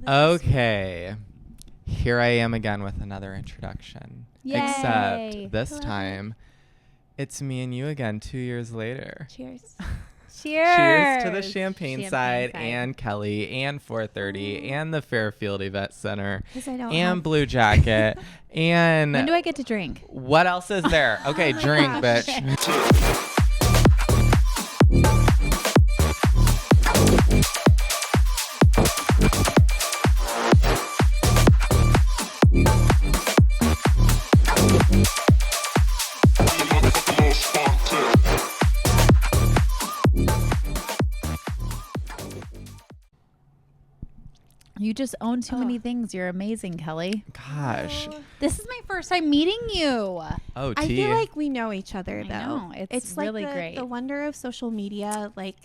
Okay. Here I am again with another introduction. Yay. Except this Hello. time, it's me and you again 2 years later. Cheers. Cheers to the champagne side and Kelly and 430 and the Fairfield Event Center and Blue Jacket and... When do I get to drink? What else is there? Okay, drink, bitch. You just own too many things. You're amazing, Kelly. Gosh. This is my first time meeting you. Oh, I feel like we know each other, though. I know. It's really like great. The wonder of social media. Like,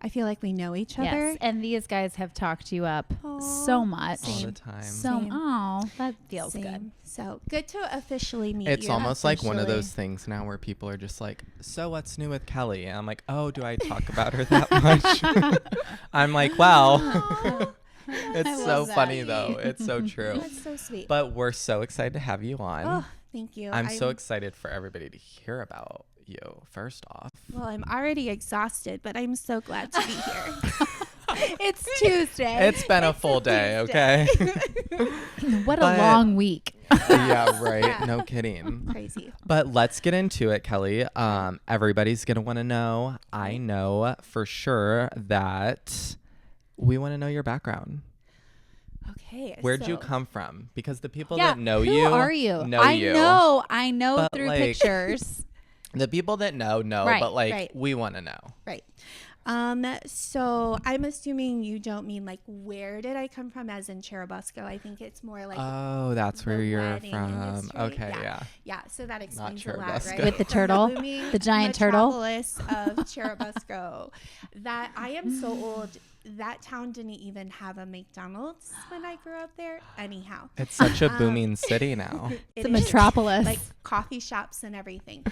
I feel like we know each other. Yes, and these guys have talked you up so much. All the time. That feels Same. good. So good to officially meet you. It's almost like one of those things now where people are just like, so what's new with Kelly? And I'm like, oh, do I talk about her that much? I'm like, well... It's so funny, though. It's so true. That's so sweet. But we're so excited to have you on. Oh, thank you. I'm so excited for everybody to hear about you, first off. Well, I'm already exhausted, but I'm so glad to be here. It's Tuesday. It's been a full day, okay? What a long week. Yeah, right. No kidding. Crazy. But let's get into it, Kelly. Everybody's going to want to know. I know for sure that... we want to know your background. Okay. Where'd you come from? Because the people Yeah, that know who you are you? know I you. I know But, through like, pictures. The people that know, Right, but like right. we want to know. Right. So I'm assuming you don't mean like where did I come from as in Cherubusco. I think it's more like Oh, that's where the you're wedding from. industry. Okay, yeah. Yeah, so that explains a lot, Cherubusco. right? With the From turtle? booming The giant turtle? metropolis of Cherubusco. That I am so old. That town didn't even have a McDonald's when I grew up there. Anyhow, It's such a booming city now. It's a is. metropolis. Like coffee shops and everything.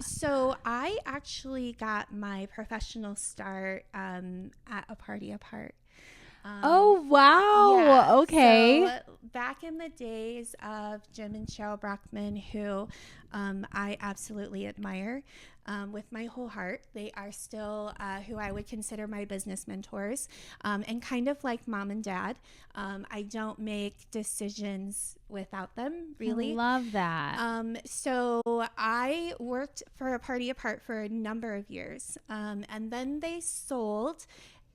So I actually got my professional start at a party apart. Oh, wow. Yeah, Okay. So back in the days of Jim and Cheryl Brockman, who I absolutely admire with my whole heart. They are still who I would consider my business mentors, and kind of like mom and dad. I don't make decisions without them, really. I love that. So I worked for a party apart for a number of years, and then they sold.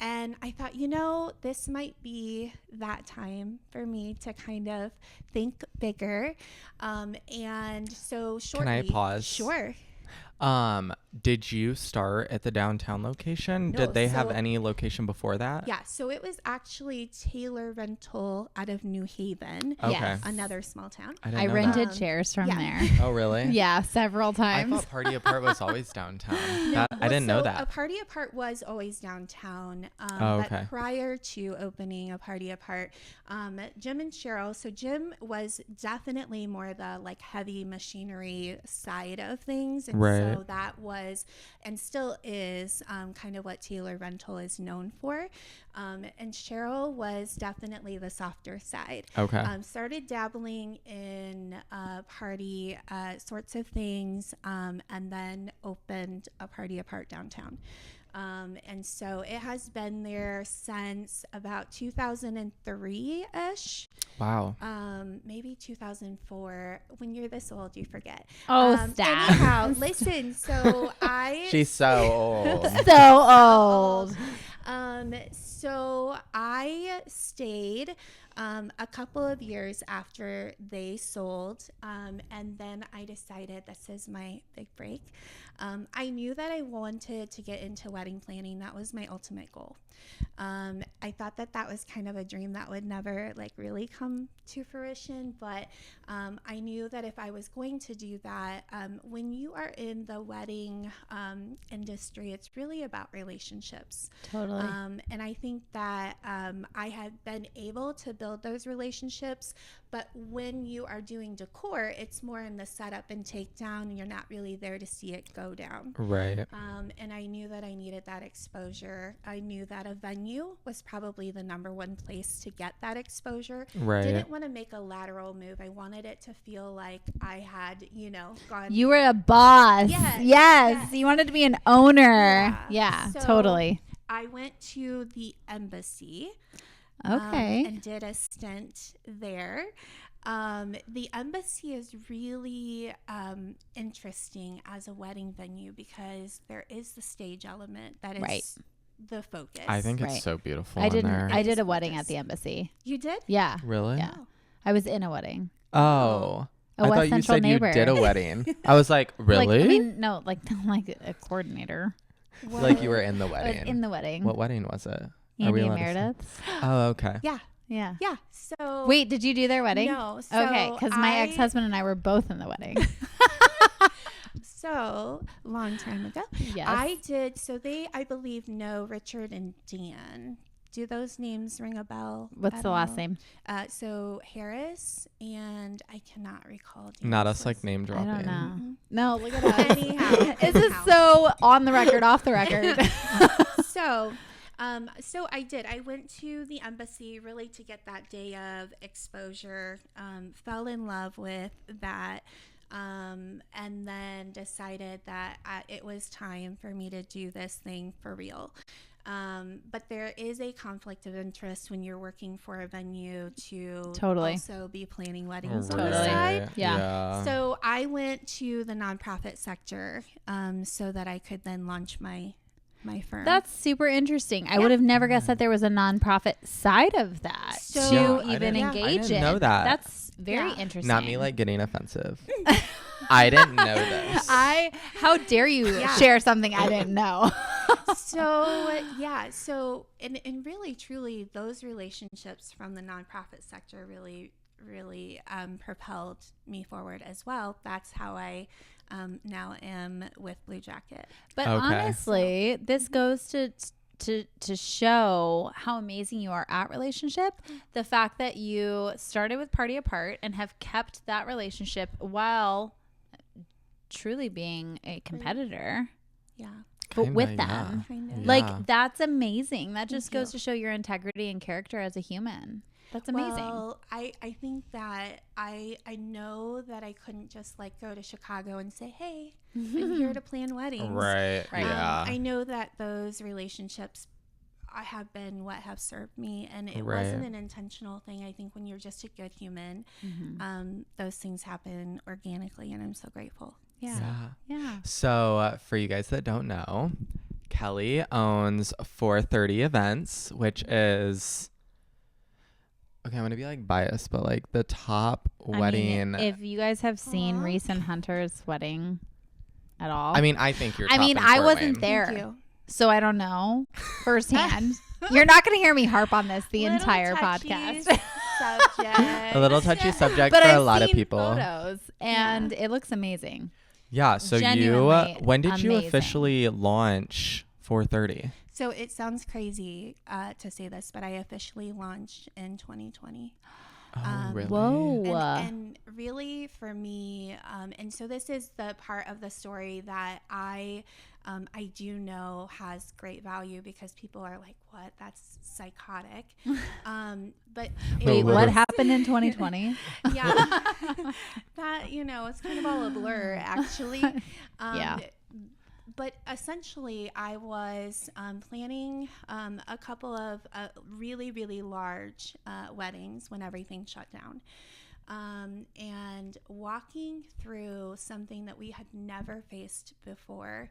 And I thought, this might be that time for me to kind of think bigger. And so shortly. Can I pause? Sure. Did you start at the downtown location? No, Did they have so- any location before that? Yeah. So it was actually Taylor Rental out of New Haven. Okay. Yes. Another small town. I didn't I know rented that. chairs from Yeah. there. Oh, really? Yeah, several I times. thought Party Apart was always downtown. No, I didn't know so that. A party apart was always downtown. Oh, okay. But prior to opening a party apart, Jim and Cheryl. So Jim was definitely more the like heavy machinery side of things, and Right. so that was and still is kind of what Taylor Rental is known for. And Cheryl was definitely the softer side. Okay. Started dabbling in party sorts of things, and then opened a party apart downtown. And so it has been there since about 2003-ish. Wow. Maybe 2004. When you're this old, you forget. Oh, stop. Anyhow, listen. So She's so old. So old. So I stayed a couple of years after they sold, and then I decided this is my big break. I knew that I wanted to get into wedding planning. That was my ultimate goal. I thought that was kind of a dream that would never like really come to fruition, but I knew that if I was going to do that, when you are in the wedding industry, it's really about relationships. Totally. And I think that I had been able to build build those relationships. But when you are doing decor, it's more in the setup and takedown, and you're not really there to see it go down. Right. And I knew that I needed that exposure. I knew that a venue was probably the number one place to get that exposure. Right. Didn't want to make a lateral move. I wanted it to feel like I had, gone. You were a boss. Yes, Yes. You wanted to be an owner. Yeah, So totally. I went to the embassy. Okay. And did a stint there. The embassy is really interesting as a wedding venue because there is the stage element that is Right. the focus. I think it's so beautiful in there. I did a wedding at the embassy. You did? Yeah. Really? Yeah. I was in a wedding. Oh. A I West thought you Central said neighbor. you did a wedding. I was like, really? Like, I mean, no, like a coordinator. Like you were in the I was wedding. in the wedding. What wedding was it? Andy and Meredith's. Oh, okay. Yeah. Yeah. Yeah. So Wait, did you do their wedding? No. So Okay, because my ex-husband and I were both in the wedding. So long time ago. Yes. I did. So I believe, know Richard and Dan. Do those names ring a bell? What's the last name? So Harris, and I cannot recall. Not Dan's us like last name I dropping. don't know. Mhm. No, look at us. Anyhow. This is so on the record, off the record. So I did. I went to the embassy really to get that day of exposure. Fell in love with that. And then decided that it was time for me to do this thing for real. But there is a conflict of interest when you're working for a venue to Totally. also be planning weddings on Totally. the side. Yeah. So I went to the nonprofit sector so that I could then launch my firm. That's super interesting. I would have never guessed that there was a nonprofit side of that So- to Yeah, I even didn't- engage I didn't in. know that. That's very Yeah. interesting. Not me like getting offensive. I didn't know this. How dare you Yeah. share something I didn't know? So and really truly those relationships from the nonprofit sector really propelled me forward as well. That's how I now am with Blue Jacket. But Okay. honestly, this goes to show how amazing you are at relationship. The fact that you started with Party Apart and have kept that relationship while truly being a competitor Yeah. Kinda, with yeah. them. Kind of. Yeah. Like, that's amazing. That just Thank goes you. to show your integrity and character as a human. That's amazing. Well, I think that I know that I couldn't just like go to Chicago and say, hey, I'm here to plan weddings. Right. Right. Yeah. I know that those relationships have been what have served me, and it Right. wasn't an intentional thing. I think when you're just a good human, those things happen organically, and I'm so grateful. Yeah. Yeah. So for you guys that don't know, Kelly owns 430 Events, which is, okay, I'm going to be like biased, but like the top wedding. If you guys have seen REECE and Hunter's wedding at all. I mean, I think you're I top mean, in I Fort wasn't Wayne. there. Thank you. So I don't know firsthand. You're not going to hear me harp on this the Little entire touchy podcast. subject. A little touchy subject But for I've a lot of seen people. photos, and it looks amazing. Yeah. So Genuinely when did you amazing. officially launch 430? So it sounds crazy to say this, but I officially launched in 2020. Oh, really? Whoa. And really for me, and so this is the part of the story that I do know has great value because people are like, what? That's psychotic. But Wait, was- what happened in 2020? yeah, that, it's kind of all a blur actually. Yeah. But essentially, I was planning a couple of really, really large weddings when everything shut down. And walking through something that we had never faced before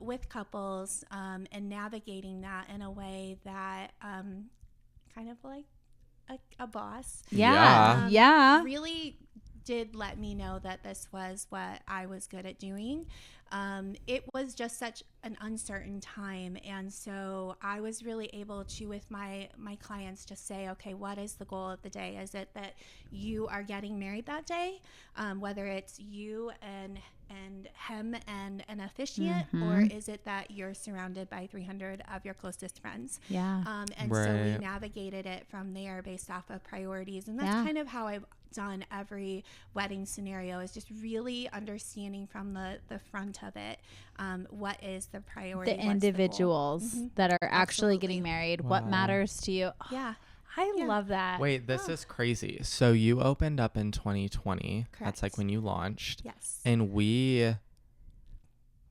with couples and navigating that in a way that kind of like a boss Yeah. Yeah. really did let me know that this was what I was good at doing. it was just such an uncertain time. And so I was really able to, with my clients, just say, okay, what is the goal of the day? Is it that you are getting married that day? Whether it's you and him and an officiant, or is it that you're surrounded by 300 of your closest friends? Yeah. And so we navigated it from there based off of priorities. And that's kind of how I've done every wedding scenario, is just really understanding from the front of it, what is the priority, The individuals that are actually getting married, what matters to you. Yeah. I love that. Wait, this is crazy. So you opened up in 2020. Correct. That's like when you launched. Yes. And we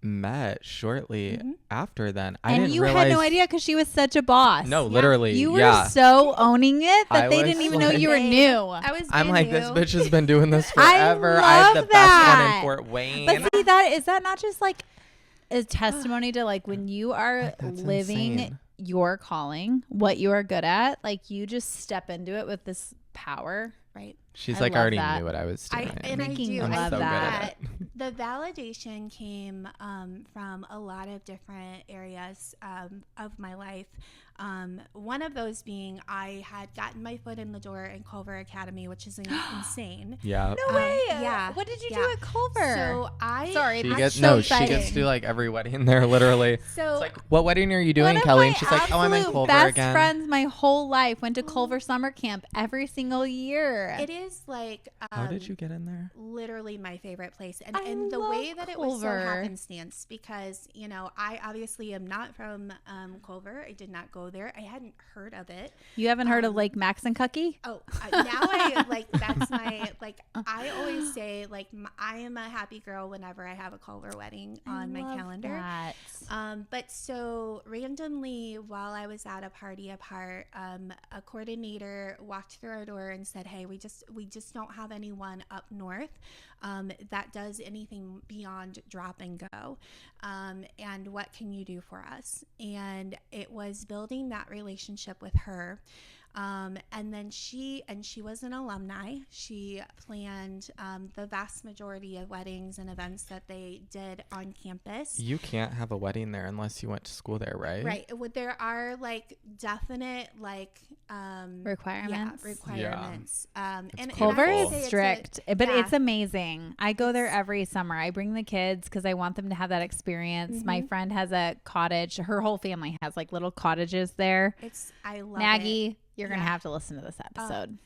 met shortly after then. I And didn't you realize. had no idea because she was such a boss. No, literally. You were so owning it that I they was didn't even know like- you were new. I'm like, this bitch has been doing this I forever. I have the love best one that. in Fort Wayne. But see, that is that not just like a testimony to like when you are That's living insane. your calling, what you are good at, like you just step into it with this power. Right. She's I like, I love already that. knew what I was doing. I Freaking do. love I think that. the validation came from a lot of different areas of my life. One of those being I had gotten my foot in the door in Culver Academy, which is insane. Yeah. No way. Yeah. What did you Yeah. do at Culver? So I Sorry, She that's gets so she gets exciting. to like every wedding there, literally. So It's like, what wedding are you One doing, of Kelly? my And she's like, oh, I'm in absolute Culver best again. friends my whole life went to Culver summer camp every single year. it is like How did you get in there? literally my favorite place, and I the way love that it was so Culver. happenstance, because I obviously am not from Culver. I did not go there. I hadn't heard of it. You haven't heard of like Max and Cucky? Oh, now I like that's my like I always say like I am a happy girl whenever I have a Culver wedding on my calendar. That. But so randomly while I was at a party apart, a coordinator walked through our door and said, "Hey, we just don't have anyone up north that does anything beyond drop and go. And what can you do for us?" And it was building that relationship with her. And then she was an alumni. She planned the vast majority of weddings and events that they did on campus. You can't have a wedding there unless you went to school there, right? Right. There are like definite like Requirements. Yeah, requirements. And Culver I would is say it's strict, but yeah. it's amazing. I go there every summer. I bring the kids because I want them to have that experience. My friend has a cottage. Her whole family has like little cottages there. I love Maggie, it. you're going to have to listen to this episode.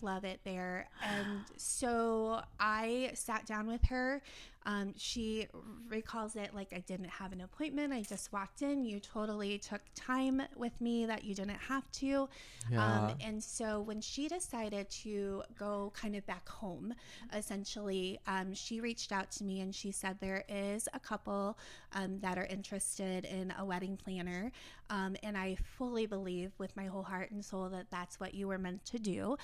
Love it there. And so I sat down with her. She recalls it like I didn't have an appointment. I just walked in. You totally took time with me that you didn't have to. Yeah. And so when she decided to go kind of back home, essentially, she reached out to me and she said there is a couple that are interested in a wedding planner. And I fully believe with my whole heart and soul that that's what you were meant to do.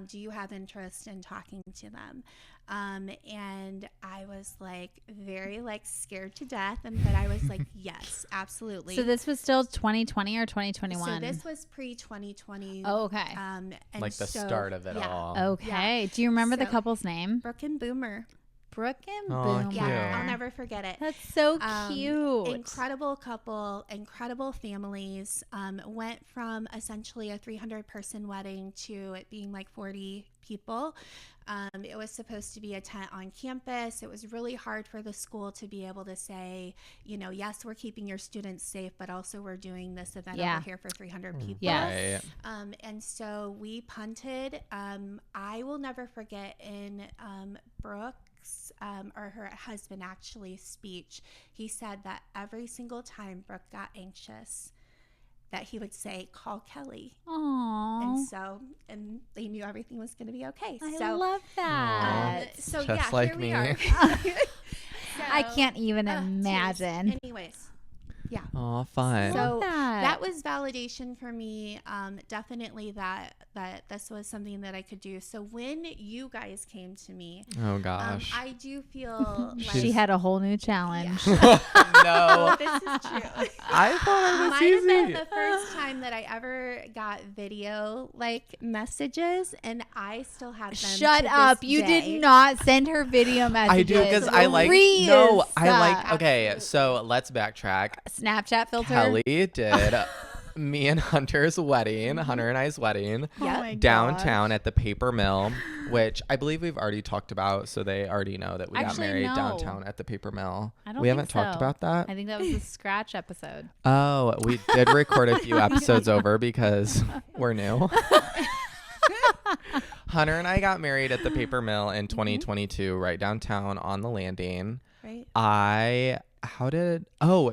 Do you have interest in talking to them? And I was like very like scared to death, but I was like, yes, absolutely. So this was still 2020 or 2021? So this was pre-2020. Oh, okay. And Like the start of it all. Okay. Yeah. Do you remember the So- couple's name? Brooke and Boomer. Brooke and Oh, Boomer. cute. Yeah, I'll never forget it. That's so cute. Incredible couple, incredible families. Went from essentially a 300-person wedding to it being like 40 people. It was supposed to be a tent on campus. It was really hard for the school to be able to say, yes, we're keeping your students safe, but also we're doing this event over here for 300 people. Yes. Right. And so we punted. I will never forget in Brooke's or her husband actually speech, he said that every single time Brooke got anxious, that he would say, "Call Kelly." Aww. And they knew everything was going to be okay. I love that. So Just yeah, like here me. we are. I can't even Jeez. imagine. Anyways, yeah. Aw, fun. So that. that was validation for me. Definitely that that this was something that I could do. So when you guys came to me, Oh gosh. I do feel like She had a whole new challenge. No. this is true. I thought it was Might have been easy. the first time that I ever got video like messages, and I still have them. Shut to up. this You day. did not send her video messages. I do because I like Reese. no, I like okay, Absolutely. so let's backtrack. Snapchat filter. Kelly did me and Hunter's wedding, Hunter and I's wedding, Oh my downtown at the Paper Mill, which I believe we've already talked about, so they already know that we got Actually, married no. downtown at the Paper Mill. I don't We think haven't talked so. about that. I think that was the scratch episode. Oh, we did record a few episodes over because we're new. Hunter and I got married at the Paper Mill in 2022, right downtown on the landing. Right.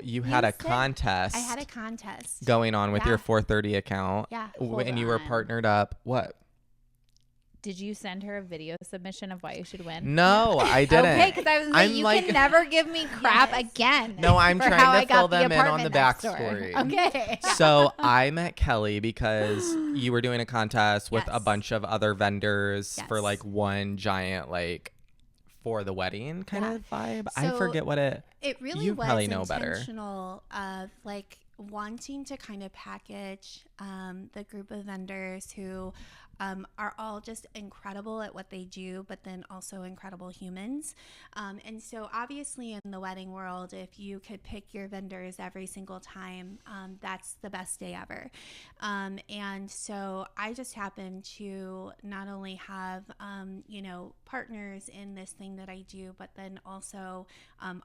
You had a said- contest. I had a contest. going on with Yeah. your 430 account. Yeah. And you were on. partnered up. What? Did you send her a video submission of why you should win? No, I didn't. Okay, because I was like, I'm you like- can never give me crap Yes. again. No, I'm for trying how to I got fill them in on apartment the next door. backstory. Okay. So I met Kelly because you were doing a contest with a Yes. bunch of other vendors for Yes. like one giant like for the wedding kind Yeah. of vibe. I So forget what it. It really You was probably know better. intentional of like wanting to kind of package the group of vendors who are all just incredible at what they do, but then also incredible humans. And so obviously in the wedding world, if you could pick your vendors every single time, that's the best day ever. And so I just happen to not only have, partners in this thing that I do, but then also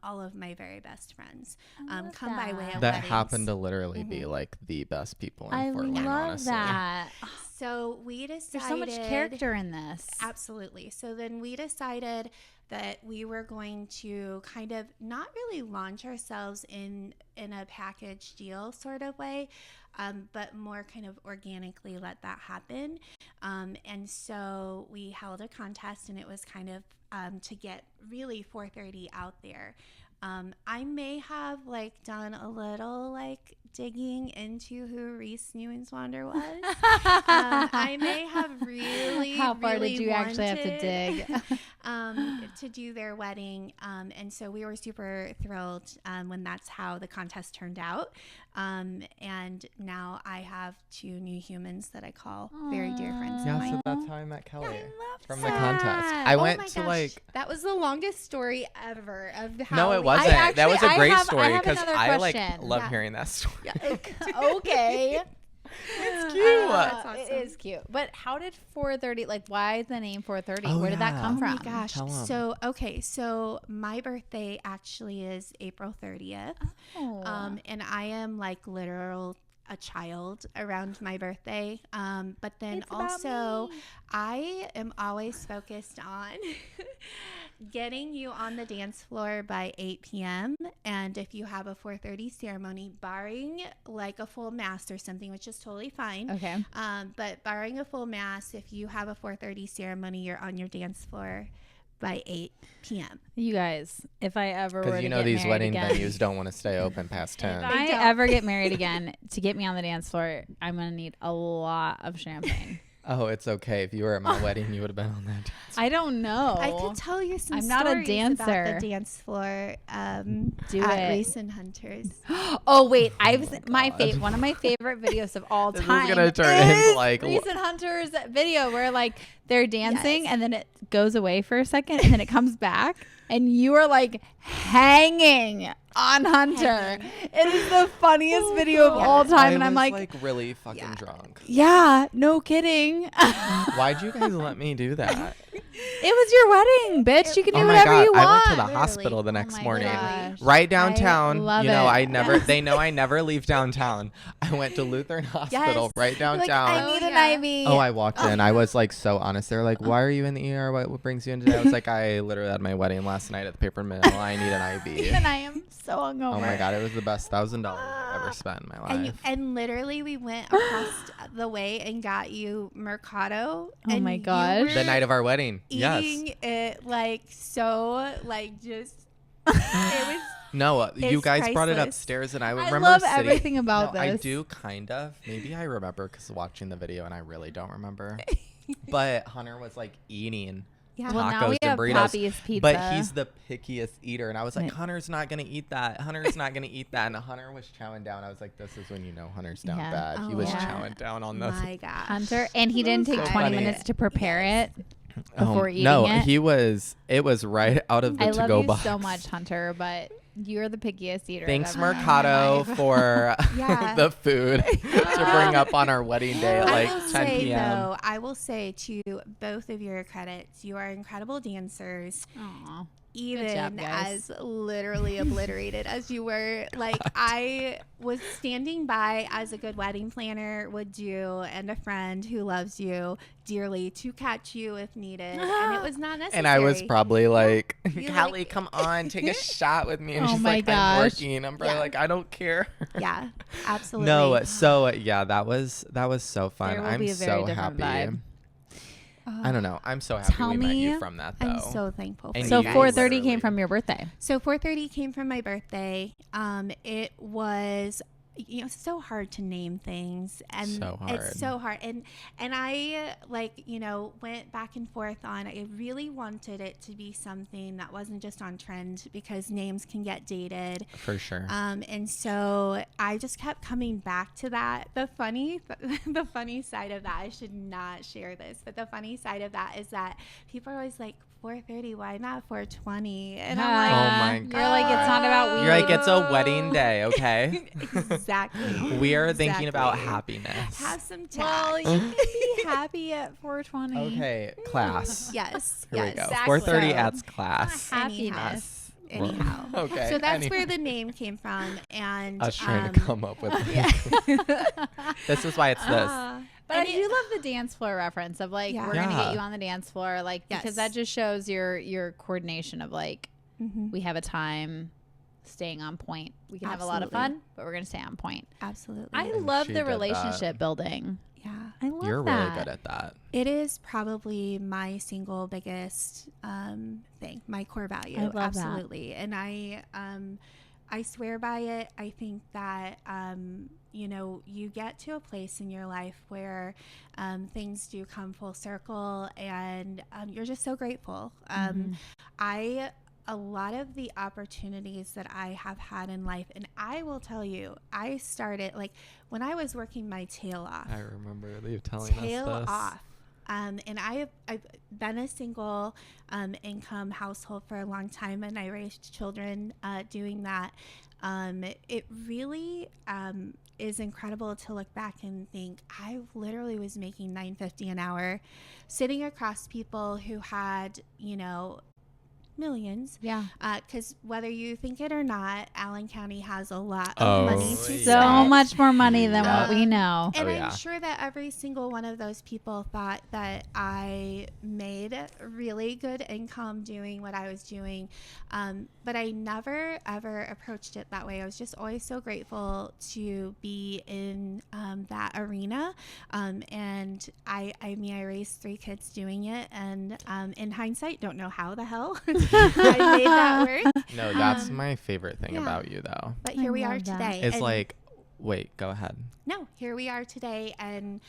all of my very best friends love come by way of That weddings. happened to literally be like the best people in I Fort Wayne, love honestly. that. So we decided There's so much character in this. Absolutely. So then we decided that we were going to kind of not really launch ourselves in a package deal sort of way, but more kind of organically let that happen. And so we held a contest, and it was kind of to get really 430 out there. I may have like done a little like digging into who REECE Newenswander was. I may have really, How far really did you actually have to wanted, dig? to do their wedding. And so we were super thrilled when that's how the contest turned out. And now I have 2 new humans that I call very dear friends of Yeah, mine. so that's how I met Kelly love from the that. contest. I Oh went my to gosh, like that was the longest story ever of how no, it we- wasn't. That was a I great have story another because I like question. love Yeah. hearing that story. Okay. It's cute. That's awesome. It is cute. But how did 430, like, why the name 430? Oh, Where did that yeah. come Oh from? my gosh. Tell 'em. So my birthday actually is April 30th. Oh. And I am like literal a child around my birthday. But then It's about also me. I am always focused on getting you on the dance floor by 8 p.m. And if you have a 4:30 ceremony, barring like a full mass or something, which is totally fine. Okay. But barring a full mass, if you have a 4:30 ceremony, you're on your dance floor by 8 p.m. You guys, if I ever were Because to you know get these married wedding again, venues don't want to stay open past 10. if They I don't. ever get married again, to get me on the dance floor, I'm going to need a lot of champagne. Oh, it's okay. If you were at my wedding, you would have been on that. I don't know. I could tell you some I'm not a stories about dancer. the dance floor Do at it. REECE and Hunters. Oh wait, I was my God. one of my favorite videos of all This is time. gonna turn into, is like, Recent Hunters video where like they're dancing Yes. and then it goes away for a second and then it comes back and you are like hanging on Hunter. Hanging. It is the funniest video of all time, and I'm was, like, really fucking Yeah. drunk. yeah, no kidding. Why'd you guys let me do that? It was your wedding, bitch. You can do Oh my whatever God, you I want. went to the Literally. hospital the Oh next my morning. gosh. Right downtown. love You know, it. I never they know I never leave downtown. I went to Lutheran Hospital Yes. right You're like, downtown. I need Oh, an yeah. IV. Oh, I walked in. I was like so honest. They were like, "Why are you in the ER? What brings you in today?" I was like, "I literally had my wedding last night at the Paper Mill. I need an IV." and I am so hungover. Oh my God, it was the best $1,000 I've ever spent in my life. And literally, we went across the way and got you Mercado. Oh and my you gosh. were The night of our wedding. Yes. eating it like so, like just. It was. No, you is guys brought it priceless. upstairs, and I I remember love sitting. everything about No, I this. do kind of. Maybe I remember because watching the video, and I really don't remember. But Hunter was like eating Yeah. Well, now tacos we and have burritos. Poppy's pizza. But he's the pickiest eater, and I was like, Right. Hunter's not gonna eat that. Hunter's not gonna eat that. And Hunter was chowing down. I was like, this is when you know Hunter's down Yeah. bad. He Oh, was yeah. chowing down on this. My gosh. Hunter, and he didn't take So 20 funny. minutes to prepare it before eating no, it. it was right out of the I to-go love you box. so much, Hunter, but you're the pickiest eater. Thanks, I've ever known in my Mercado, life. for Yeah. the food to bring up on our wedding day at like I will 10 say, p.m. though, I will say to both of your credits, you are incredible dancers. Aw. Even job, guys. as literally obliterated as you were. Like, I was standing by as a good wedding planner would do, and a friend who loves you dearly to catch you if needed. And it was not necessary. And I was probably like, You're Callie, like- come on, take a shot with me. And Oh she's my like, gosh. I'm working. I'm probably Yeah. like, I don't care. Yeah, absolutely. No, so yeah, that was so fun. There will I'm be a very so different happy. vibe. I don't know. I'm so happy Tell we met me- you from that though. I'm so thankful for And So you guys. 4:30 literally- came from your birthday. So 4:30 came from my birthday. It was, so hard to name things, and So hard. it's so hard. And I went back and forth on. I really wanted it to be something that wasn't just on trend because names can get dated. For sure. And so I just kept coming back to that. The funny side of that, I should not share this, but the funny side of that is that people are always like, 4:30, why not 4:20? And I'm like, Oh my You're like, it's not about weed. You're like, it's a wedding day, okay? Exactly. We are thinking about Exactly. happiness. Have some tact. Well, you can be happy at 4:20. Okay, class. Yes. Here yes. we go. Exactly. 4:30 So- adds class. Happiness. Anyhow. Okay. So that's any- where the name came from. And I was trying to come up with This is why it's this. But I And do love the dance floor reference of like, Yeah. we're going to Yeah. get you on the dance floor. Like, Yes. because that just shows your coordination of like, Mhm. we have a time staying on point. We can have a lot of Absolutely. fun, but we're going to stay on point. Absolutely. I And love she the did that. relationship building. yeah. I love You're that. really good at that. It is probably my single biggest thing, my core value. I love that. Absolutely. And I swear by it. I think that, you get to a place in your life where things do come full circle and you're just so grateful. A lot of the opportunities that I have had in life, and I will tell you, I started like when I was working my tail off. I remember you telling Tail us this. off. And I've been a single income household for a long time, and I raised children doing that. It really is incredible to look back and think I literally was making $9.50 an hour, sitting across people who had, millions. Yeah. Because whether you think it or not, Allen County has a lot Oh, of money to So spend. much more money than Yeah. what we know. And Oh, I'm yeah. sure that every single one of those people thought that I made really good income doing what I was doing. But I never, ever approached it that way. I was just always so grateful to be in that arena. And I raised 3 kids doing it. And in hindsight, don't know how the hell I made that work. No, that's my favorite thing yeah. about you though. But I here we love are that. today. It's And- like, wait, go ahead. No, here we are today, and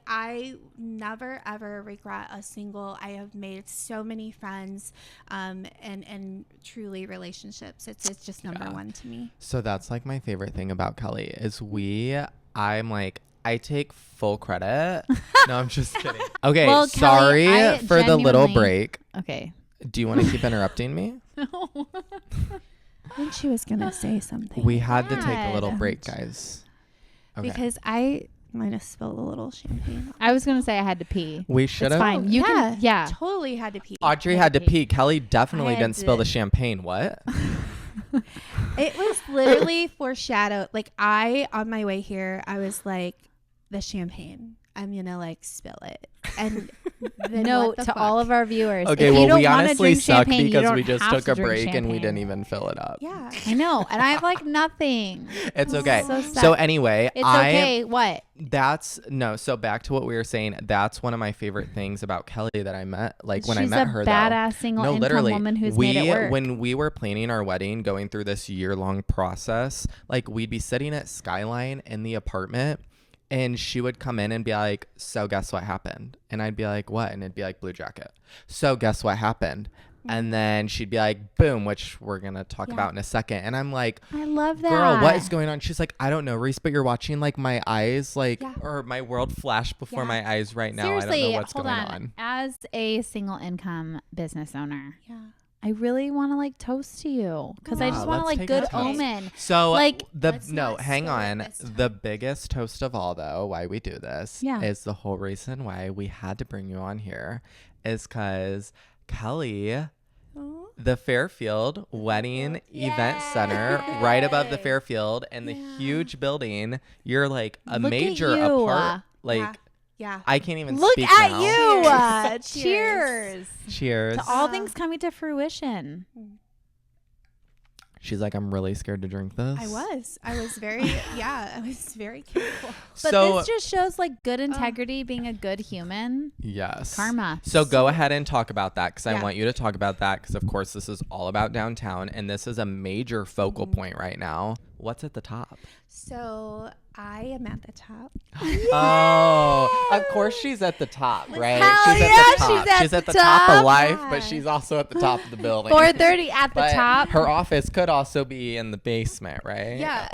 I never ever regret a single. I have made so many friends, and truly relationships. It's just number Yeah. one to me. So that's like my favorite thing about Kelly is I'm like, I take full credit. No, I'm just kidding. Okay, Well, Kelly, sorry I for the little genuinely- break. Okay. Do you want to keep interrupting me? No. I think she was gonna say something. We had to take a little God. break, guys. Okay. Because I might have spilled a little champagne. I was going to say I had to pee. we should It's have. fine. You can, yeah. Totally had to pee. Audrey I had to had to pee. Kelly definitely I had didn't spill to- the champagne. What? It was literally foreshadowed. Like on my way here, I was like, the champagne. I'm gonna like spill it, and then Note what the to fuck? all of our viewers. Okay, if you well, don't we wanna honestly drink suck champagne, you because don't we just have took to a drink break and we champagne. didn't even fill it up. Yeah. I know, and I have like nothing. It's okay. So sad. So anyway, It's okay. What? So back to what we were saying. That's one of my favorite things about Kelly that I met. Like when I She's met a her, badass single no, income literally, woman who's made it work. when we were planning our wedding, going through this year-long process, like we'd be sitting at Skyline in the apartment, and she would come in and be like, "So guess what happened?" And I'd be like, "What?" And it'd be like, "Blue Jacket." So guess what happened? And then she'd be like, boom, which we're going to talk about in a second. And I'm like, I love that. girl, what is going on? She's like, I don't know, Reese, but you're watching like my eyes, like, or my world flash before my eyes right now. Seriously, I don't know what's hold going on. As a single income business owner, Yeah. I really want to like toast to you because I just want to let's like take a good toast. omen. So like, hang on. The biggest toast of all, though, why we do this is the whole reason why we had to bring you on here is because Kelly, the Fairfield Wedding Event Center, right above the Fairfield and the huge building, you're like a Look major at you. apart. Like, yeah. I can't even Look speak at now. you. Cheers. Cheers. Cheers. To all things coming to fruition. She's like, I'm really scared to drink this. I was very, I was very careful. But So, this just shows like good integrity, being a good human. yes. Karma. So go ahead and talk about that because I Yeah. want you to talk about that because, of course, this is all about downtown and this is a major focal point right now. What's at the top? So I am at the top. Oh, of course she's at the top, right? Hell she's yeah, at the top. she's at the the top of top. life, Yeah. but she's also at the top of the building. 4:30 at the But top. her office could also be in the basement, right? Yeah.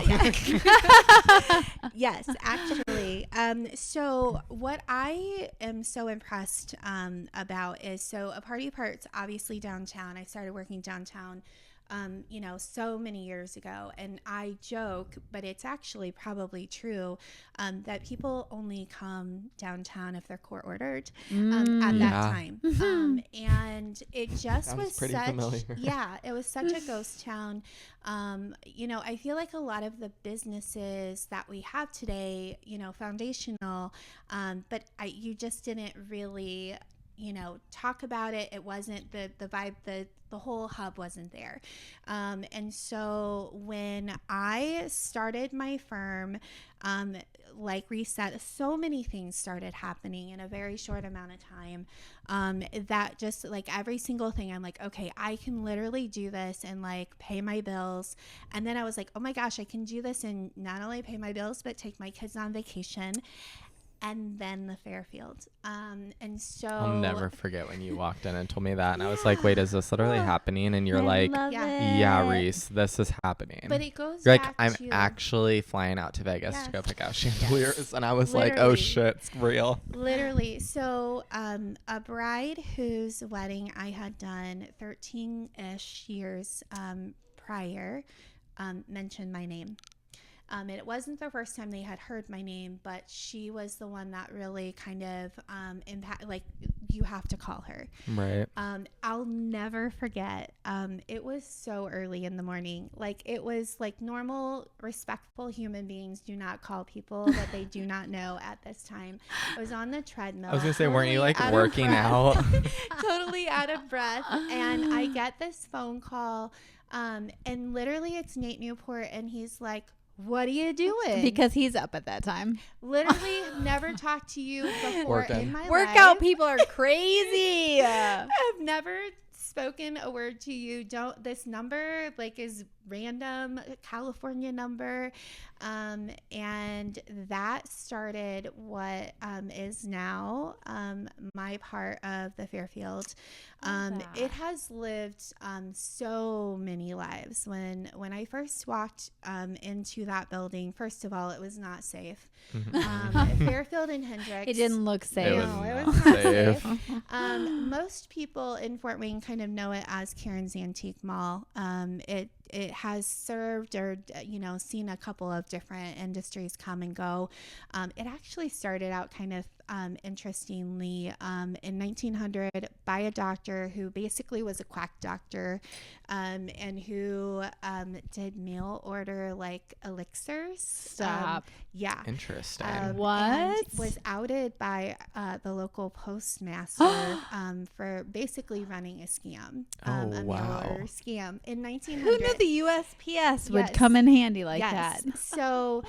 Yes, actually. So what I am so impressed about is, so a party part's obviously downtown. I started working downtown so many years ago, and I joke, but it's actually probably true, that people only come downtown if they're court ordered at that time. And it just Sounds was pretty such, familiar. it was such a ghost town. I feel like a lot of the businesses that we have today, foundational, but you just didn't really talk about it. It wasn't the vibe, the whole hub wasn't there. And so when I started my firm, like REECE said, so many things started happening in a very short amount of time. That just like every single thing, I'm like, okay, I can literally do this and like pay my bills. And then I was like, oh my gosh, I can do this and not only pay my bills, but take my kids on vacation. And then the Fairfield. And so I'll never forget when you walked in and told me that. And I was like, wait, is this literally happening? And you're like, yeah, Reese, this is happening. But it goes You're back like, I'm to, actually flying out to Vegas to go pick out chandeliers. Yes. And I was like, oh Literally. shit, it's real. Literally. So a bride whose wedding I had done 13-ish years prior mentioned my name. And it wasn't the first time they had heard my name, but she was the one that really kind of impact, like, you have to call her. Right. I'll never forget. It was so early in the morning. Like, it was like normal, respectful human beings do not call people that they do not know at this time. I was on the treadmill. I was going to say, weren't you like out of working breath. out? Totally out of breath. And I get this phone call. And literally it's Nate Newport. And he's like, what are you doing? Because he's up at that time. Literally never talked to you before Working. in my Workout life. people are crazy. I've never spoken a word to you. This number like is random California number. And that started what is now my part of the Fairfield. It has lived so many lives. When I first walked into that building, first of all, it was not safe. Fairfield and Hendricks. It didn't look safe. It was No, it not was not safe. safe. Most people in Fort Wayne kind of know it as Karen's Antique Mall. It has served or seen a couple of different industries come and go. It actually started out kind of interestingly, in 1900 by a doctor who basically was a quack doctor, and who did mail order like elixirs. Stop. Yeah. Interesting. What? And was outed by the local postmaster for basically running a scam, a mail order scam in 1900. Who knew the USPS would Yes. come in handy like Yes. that? So,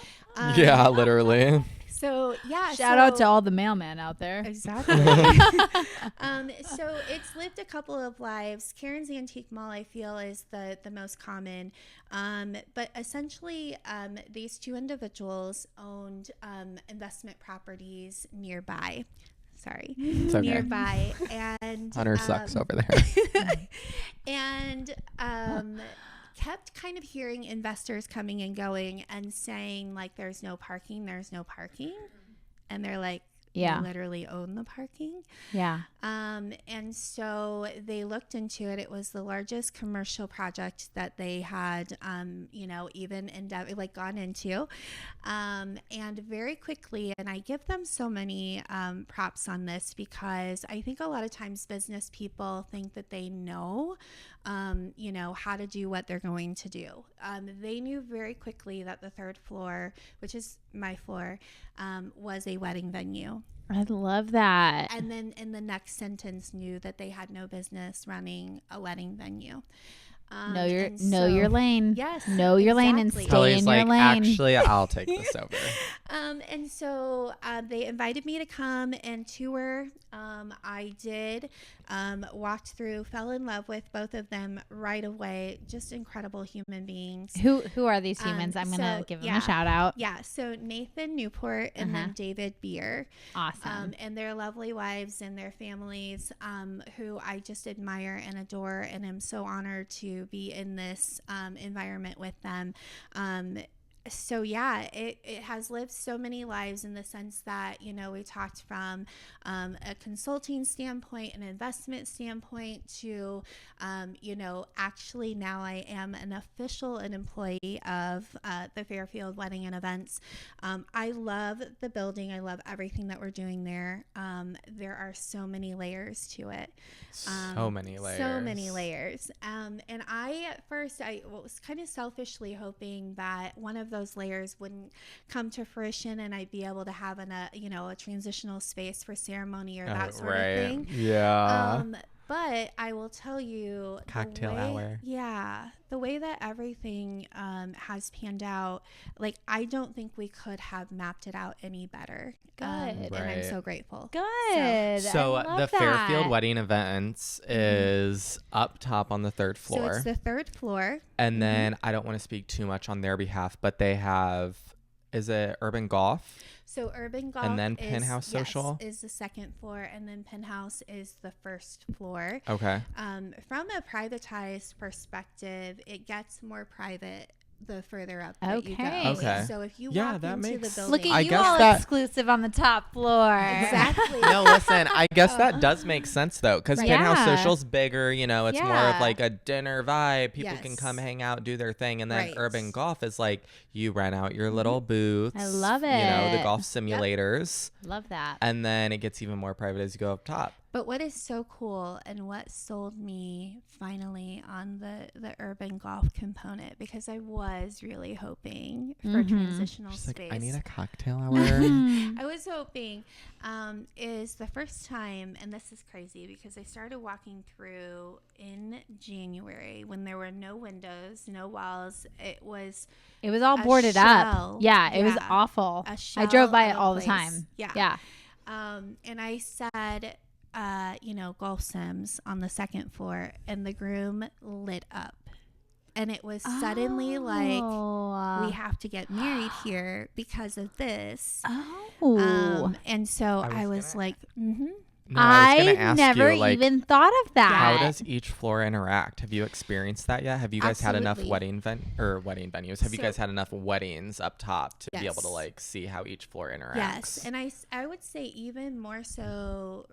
Yeah, literally. so yeah. Shout out to all the mailmen out there. Exactly. So it's lived a couple of lives. Karen's Antique Mall, I feel, is the most common. But essentially, these two individuals owned investment properties nearby. Sorry. It's okay. Nearby. And Hunter sucks over there. and kept kind of hearing investors coming and going and saying, like, there's no parking. And they're like, Yeah. we literally own the parking. Yeah. And so they looked into it. It was the largest commercial project that they had, even gone into. And very quickly, and I give them so many props on this, because I think a lot of times business people think that they know, how to do what they're going to do. They knew very quickly that the third floor, which is my floor, was a wedding venue. I love that. And then in the next sentence knew that they had no business running a wedding venue. Know your lane. Yes. Know your lane and exactly. stay Kelly's in like, your lane. actually, I'll take this over. And so they invited me to come and tour. I did, walked through, fell in love with both of them right away. Just incredible human beings. Who are these humans? I'm gonna give them a shout out. Yeah. So Nathan Newport and then David Beer. Awesome. And their lovely wives and their families, who I just admire and adore, and am so honored to be in this environment with them. So yeah, it has lived so many lives in the sense that, we talked from a consulting standpoint, an investment standpoint, to, actually now I am an employee of the Fairfield Wedding and Events. I love the building. I love everything that we're doing there. There are so many layers to it. So many layers. And I was kind of selfishly hoping that one of those layers wouldn't come to fruition and I'd be able to have a transitional space for ceremony or that sort of thing. Yeah. But I will tell you, Cocktail hour. Yeah, the way that everything has panned out, like, I don't think we could have mapped it out any better. Good. And I'm so grateful. Good. So I love the that. Fairfield Wedding Events is up top on the third floor. So it's the third floor. And then I don't want to speak too much on their behalf, but they have, is it Urban Golf? So Urban Golf and then Penthouse Social is the second floor, and then Penthouse is the first floor. Okay. From a privatized perspective, it gets more private the further up that you go. Okay. So if you Yeah, walk that into the makes- building, Look at I you guess all that- exclusive on the top floor. Exactly. No, listen, I guess that does make sense though, because Right. Penthouse Yeah. Social's bigger, it's more of Yeah. like a dinner vibe. People can Yes. come hang out, do their thing. And then Right. Urban Golf is like you rent out your little booths. I love the it. golf simulators. Love that. And then it gets even more private as you go up top. But what is so cool and what sold me finally on the Urban Golf component, because I was really hoping for transitional She's space. like, I need a cocktail hour. I was hoping is the first time, and this is crazy because I started walking through in January when there were no windows, no walls. It was all a boarded shell. up. Yeah, it was Yeah. awful. a I shell drove by of it a all the place. time. Yeah. Yeah. And I said, golf sims on the second floor, and the groom lit up. And it was suddenly like, we have to get married here because of this. Oh. And so I I was was like, No, I was gonna ask never you, like, even thought of that. how does each floor interact? Have you experienced that yet? Have you guys had enough Absolutely. wedding venues? Have you So- guys had enough weddings up top to be able to Yes. like see how each floor interacts? Yes, and I would say even more so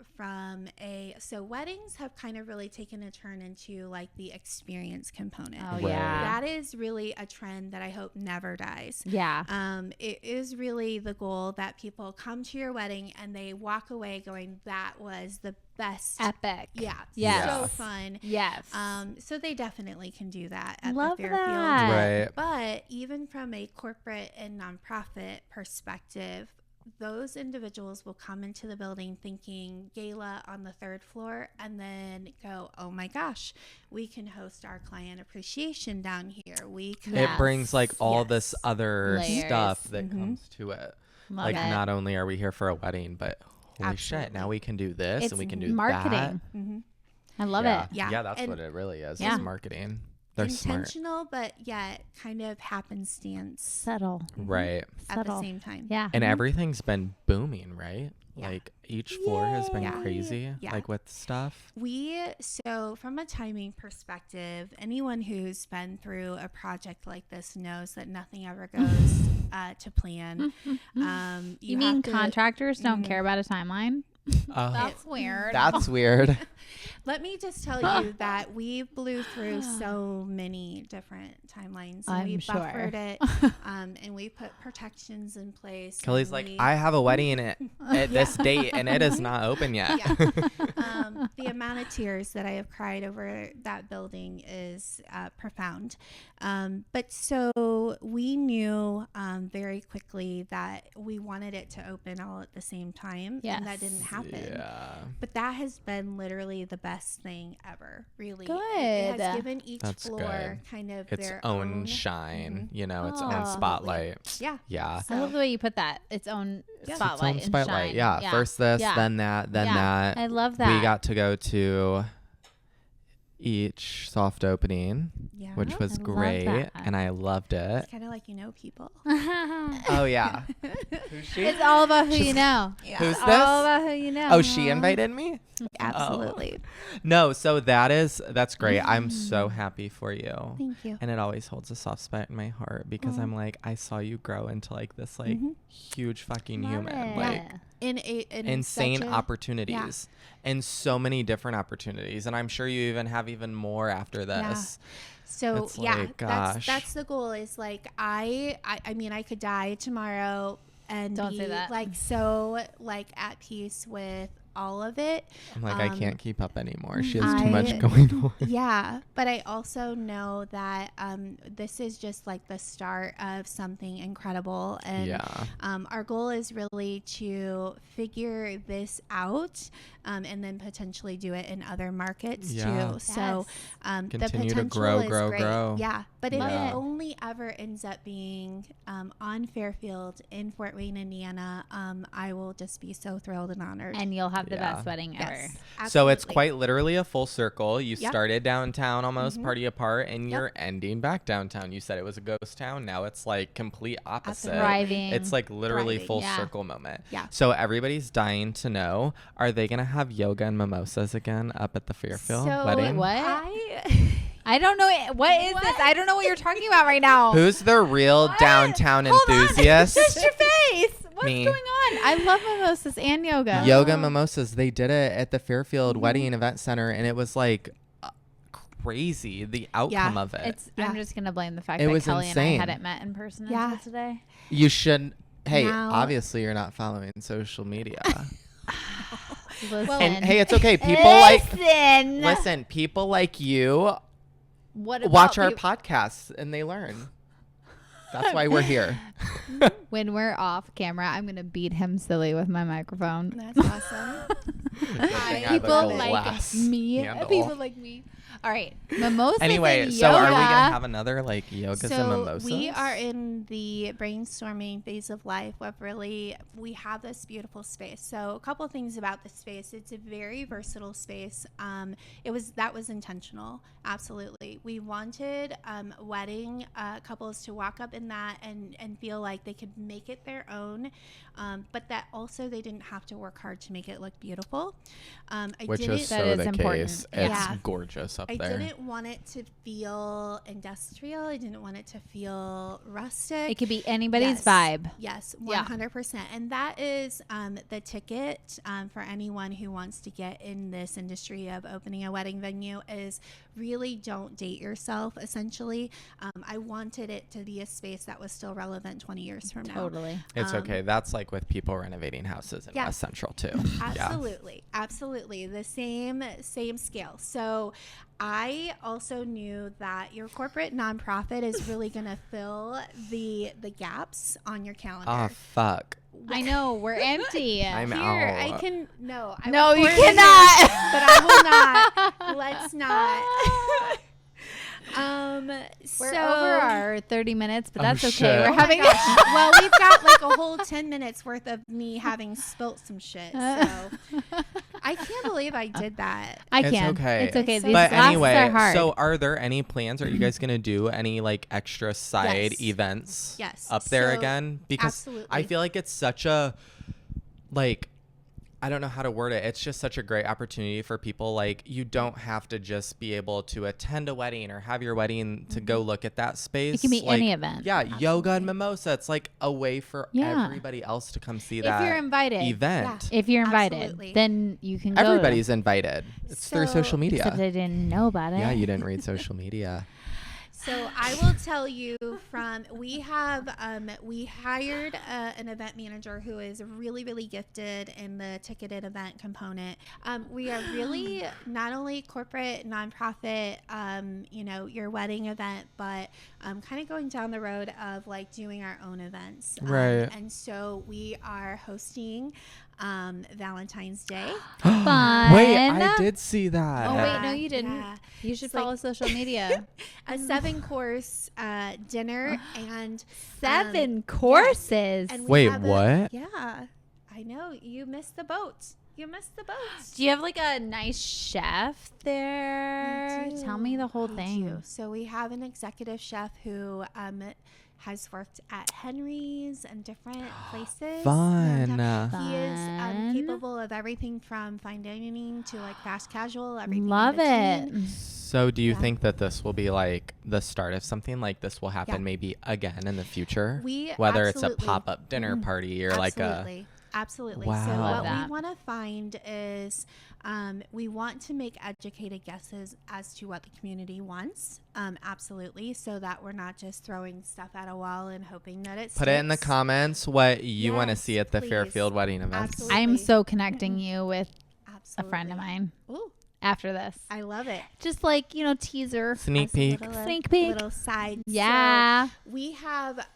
so weddings have kind of really taken a turn into like the experience component. Oh Right. yeah. That is really a trend that I hope never dies. Yeah. It is really the goal that people come to your wedding and they walk away going, that was the best. Epic. Yeah. Yes. So fun. Yes. So they definitely can do that at Love the Fairfield. that. Right. But even from a corporate and nonprofit perspective, those individuals will come into the building thinking gala on the third floor and then go, oh my gosh, we can host our client appreciation down here. We can. Yes. It brings like all this Yes. other Layers. stuff that Mhm. comes to it. Love Like it. not only are we here for a wedding, but holy shit, Absolutely. now we can do this It's and we can do marketing. Mm-hmm. I love that. it. Yeah. Yeah, that's And- what it really is. Yeah. Is marketing. They're smart. Intentional, but yet kind of happenstance Subtle. Right. at Subtle. the same time. Yeah. And everything's been booming, right? Yeah. Like each floor has been Yay. crazy, Yeah. like with stuff. So from a timing perspective, anyone who's been through a project like this knows that nothing ever goes to plan. You mean have to- contractors don't Mhm. care about a timeline? Oh, That's weird. that's weird. Let me just tell you that we blew through so many different timelines. And we I'm sure. buffered it, and we put protections in place. and Kelly's like, we- I have a wedding at this date and it is not open yet. Yeah. The amount of tears that I have cried over that building is profound. But so we knew very quickly that we wanted it to open all at the same time. And that didn't happen. Yeah. But that has been literally the best thing ever, really. Good. It has given each That's floor good. kind of Its their own shine, you know, its own Oh. spotlight. Yeah. Yeah. I love the way you put that. Its own Yeah. spotlight. Its own and spotlight. shine. Yeah. First this, Yeah. then that, then Yeah. that. I love that. We got to go to each soft opening, Yeah. which was I love great, that. and I loved it. It's kind of like, people. Oh yeah. Who's she? It's all about who you know. Yeah. Who's It's this? all about who you know. Oh, she invited me? Absolutely. No, so that's great. I'm so happy for you. Thank you. And it always holds a soft spot in my heart because I'm like, I saw you grow into like this like huge fucking Love human. it. Like In insane such a- opportunities and so many different opportunities. And I'm sure you even have even more after Yeah. this. So It's yeah, like, gosh. that's the goal. Is like I mean I could die tomorrow and Don't be say that. like so like at peace with all of it. I'm like, I can't keep up anymore. She has too much I- going on. Yeah, but I also know that this is just like the start of something incredible, and Yeah. our goal is really to figure this out, and then potentially do it in other markets Yeah. too. So the Continue to potential grow, is grow, great. grow. Yeah, but if Yeah. it only ever ends up being on Fairfield in Fort Wayne, Indiana, I will just be so thrilled and honored. And you'll have the Yeah. best wedding ever. Yes, So it's absolutely. quite literally a full circle. You Yep. started downtown almost party apart and Yep. you're ending back downtown. You said it was a ghost town. Now it's like complete opposite. Thriving. It's like literally Thriving. full Yeah. circle moment. Yeah. So everybody's dying to know, are they going to have yoga and mimosas again up at the Fairfield So wedding? What? I I don't know. What is this? I don't know what you're talking about right now. Who's the real What? downtown Hold on. enthusiast? Just your face. What's Me. going on? I love mimosas and yoga. Yoga mimosas. They did it at the Fairfield Wedding Event Center and it was like crazy, the outcome of it. I'm Yeah. just gonna blame the fact It that was Kelly insane. and I hadn't met in person Yeah. until today. You should. Hey, Now- obviously you're not following social media. Listen. And hey, it's okay. People like Listen. listen. People like you What about watch our peop- podcasts and they learn. That's why we're here. When we're off camera, I'm gonna beat him silly with my microphone. That's awesome. Good thing I have a People like glass me. handle. People like me. All right, mimosas. Anyway, and so yoga. are we gonna have another like yogas and So mimosas? we are in the brainstorming phase of life. We have this beautiful space. So a couple things about the space. It's a very versatile space. That was intentional. Absolutely. We wanted wedding couples to walk up in in that and feel like they could make it their own, but that also they didn't have to work hard to make it look beautiful. Which is That so is the important. case. Yeah. It's gorgeous up I there. didn't want it to feel industrial. I didn't want it to feel rustic. It could be anybody's Yes. vibe. Yes, Yeah. 100%. And that is the ticket for anyone who wants to get in this industry of opening a wedding venue is really don't date yourself, essentially. I wanted it to be a space that was still relevant 20 years from now. Totally. It's okay. That's like with people renovating houses in Yeah. West Central too. Absolutely. Absolutely. The same scale. So I also knew that your corporate nonprofit is really going to fill the gaps on your calendar. Oh, fuck. I know we're empty. I'm Here, out. I can no. I No, will you pour it in cannot. here, but I will not. Let's not. We're so, over our 30 minutes, but Oh, that's okay. shit. We're Oh my having gosh. Well, we've got like a whole 10 minutes worth of me having spilt some shit. So I can't believe I did that. I It's can. okay. It's okay. It's These so But glasses anyway, are hard. so are there any plans? Are you guys going to do any like extra side Yes. events Yes. up there So, again? Because absolutely. I feel like it's such a, like, I don't know how to word it. It's just such a great opportunity for people. Like, you don't have to just be able to attend a wedding or have your wedding to go look at that space. It can be Like, any event. Yeah, yoga and mimosa. It's like a way for Yeah. everybody else to come see If that you're invited. event. If you're invited, Absolutely. then you can go. Everybody's invited. It's through So- social media. Except I didn't know about it. Yeah, you didn't read social media. So I will tell you we hired an event manager who is really, really gifted in the ticketed event component. We are really not only corporate, nonprofit, your wedding event, but kind of going down the road of like doing our own events. Right. And so we are hosting Valentine's Day. Fun. Wait, I did see that. Oh, wait, Yeah, no, you didn't. yeah. You should It's like- follow social media. A 7-course dinner and 7 courses. and we Wait, have what? Yeah, I know you missed the boat. You missed the boat. Do you have like a nice chef there? We do. Tell me the whole We thing. do. So we have an executive chef who has worked at Henry's and different places. Fun. He is Fun. capable of everything from fine dining to like fast casual. Everything. Love in between. it. So do you Yeah. think that this will be like the start of something like this will happen Yeah. maybe again in the future? Absolutely. Whether Mm-hmm. it's a pop-up dinner party or like a Absolutely. Absolutely. Wow. So Love what that. we want to find is we want to make educated guesses as to what the community wants. Absolutely. So that we're not just throwing stuff at a wall and hoping that it put it in the sticks. comments what you want to Yes, see at the please. Fairfield Wedding Events. Absolutely. I'm so connecting you with a Absolutely. friend of mine Ooh, after this. I love it. Just like, teaser. Sneak As a peek. little, Sneak peek. Little side. Yeah. So we have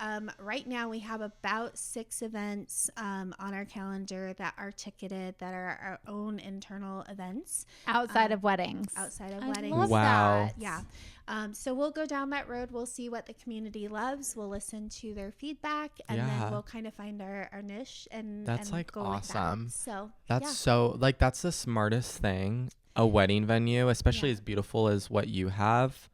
right now we have about 6 events on our calendar that are ticketed that are our own internal events Outside of weddings. outside of I weddings. love Wow. that. Yeah. So we'll go down that road. We'll see what the community loves. We'll listen to their feedback, and Yeah. then we'll kind of find our niche and That's, and like, go with that. awesome. So That's yeah. so like that's the smartest thing. A wedding venue, especially Yeah. as beautiful as what you have.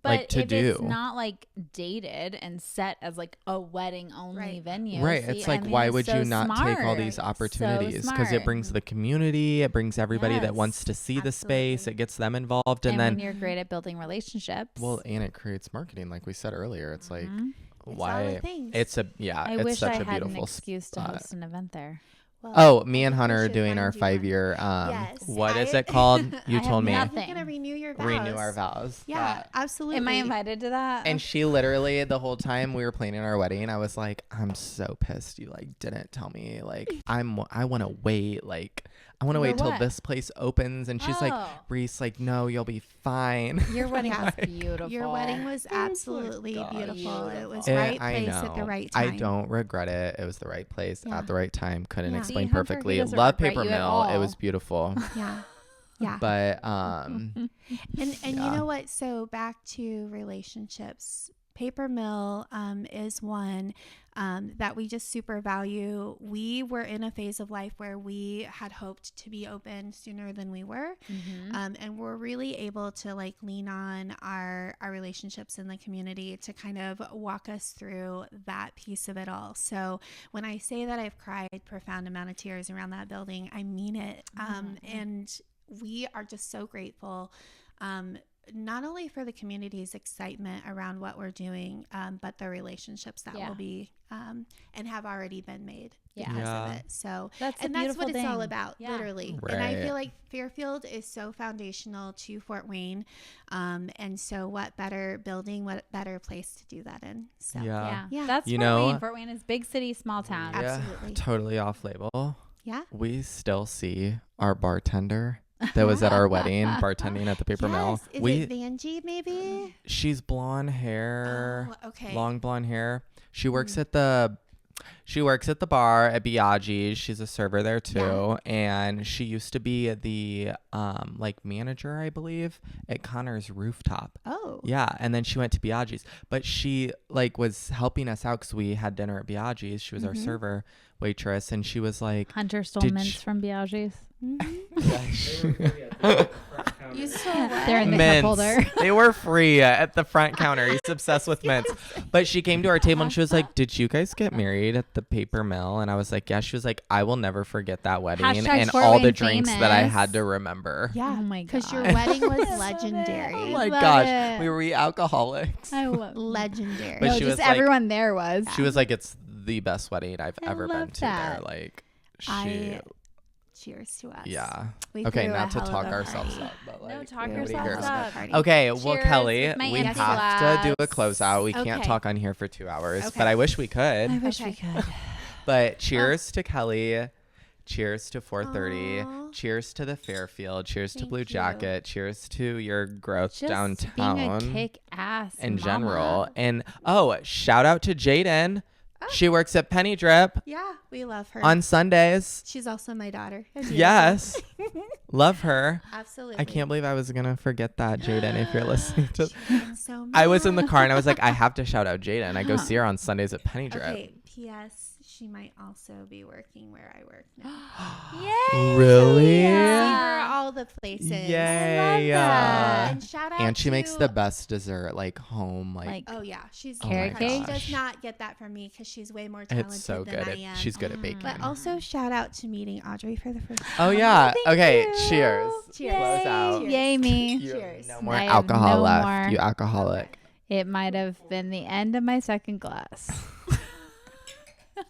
But like to if do. it's not like dated and set as like a wedding only Right. venue. Right. see, It's like, I mean, why it's would so you not take all smart. these So opportunities? Because it smart. brings the community, it brings everybody that Yes. wants to see the space, Absolutely. it gets them involved. And, And then, when you're great at building relationships. well, and it creates marketing, like we said earlier. It's like, Mhm. It's all the why? things. It's a, yeah, I it's wish such I a had an beautiful excuse to spot. host an event there. Well, Oh, me I and think we Hunter are should doing find our you one. 5-year, Yes, what is I- it called? You I told have me. nothing. You're gonna renew your vows. Renew our vows. Yeah, absolutely. Am I invited to that? And she literally, the whole time we were planning our wedding, I was like, I'm so pissed you like didn't tell me. Like, I want to wait. Like, I want to For wait till what? this place opens. And she's like, Oh. REECE, like, no, you'll be fine. Your wedding was Like, beautiful. Your wedding was absolutely God. beautiful. It was Eh, right I place at the know. right I time. don't regret it. It was the right place Yeah. at the right time. Couldn't Yeah. explain See, Hunter, he perfectly. doesn't Love regret Paper you at Mill. It all. was beautiful. Yeah. Yeah. But and yeah. you know what? So back to relationships. Paper mill is one that we just super value. We were in a phase of life where we had hoped to be open sooner than we were. And we're really able to like lean on our relationships in the community to kind of walk us through that piece of it all. So when I say that I've cried profound amount of tears around that building, I mean it. And we are just so grateful. Not only for the community's excitement around what we're doing, but the relationships that will be and have already been made because of it. So that's what it's all thing. about, literally. Right. And I feel like Fairfield is so foundational to Fort Wayne. And so what better building, what better place to do that in? So Yeah. Yeah. That's You Fort know- Wayne. Fort Wayne is big city, small town. Absolutely. Totally off label. Yeah. We still see our bartender that was at our wedding bartending at the paper mill. Is it Vanjie maybe? She's blonde hair, Oh, okay. long blonde hair. She works at the bar at Biaggi's. She's a server there too, and she used to be the like manager, I believe, at Connor's Rooftop. Oh. Yeah, and then she went to Biaggi's, but she like was helping us out because we had dinner at Biaggi's. She was our server waitress, and she was like, Hunter stole Did mints sh- from Biaggi's. You stole what? They're in the cup mints. holder. They were free at the front counter. He's obsessed with mints. But she came to our table and she was like, "Did you guys get married at the paper mill?" And I was like, "Yeah." She was like, "I will never forget that wedding Hashtag and Fort all the Wayne drinks that I famous." had to remember." Yeah. Oh my Because your God. wedding was I love legendary. Oh it. my Love gosh, it. we were alcoholics. I love Legendary. But no, she just was like- everyone there was. She was like, "It's the best wedding I've I ever been love to." that. There, like, Cheers to us. yeah. We Okay, threw a not to hell of talk a ourselves party. up, but like, No, talk nobody yourselves cares. up. Party. Okay, well, Cheers Kelly, with my we empty have to do a glass. closeout. We can't Okay. talk on here for 2 hours, Okay. but I wish we could. I wish we Okay. could. But cheers to Kelly. Cheers to 430. Aw. Cheers to the Fairfield. Cheers to Thank Blue you. Jacket. Cheers to your growth Just downtown being a kick-ass in mama. general. And shout out to Jaden. Oh. She works at Penny Drip Yeah, we love her. on Sundays. She's also my daughter. Yes. Love her. Absolutely. I can't believe I was going to forget that, Jaden, if you're listening to. So I was in the mad. car and I was like, I have to shout out Jaden. I go see her on Sundays at Penny Drip. Okay, P.S. She might also be working where I work now. Yay! Really? See Yeah. her all the places. Yay. that. And shout out And she makes to- the best dessert, like home, Like, Oh yeah, she's Oh my carrot cake. She does gosh. not get that from me because she's way more talented It's so than good. I am. She's good at baking. But also shout out to meeting Audrey for the first time. Oh yeah. Thank Okay. you. Cheers. Cheers. Close out. Cheers. Yay me. You have Cheers. no more I have alcohol no left. more. You alcoholic. It might have been the end of my second glass.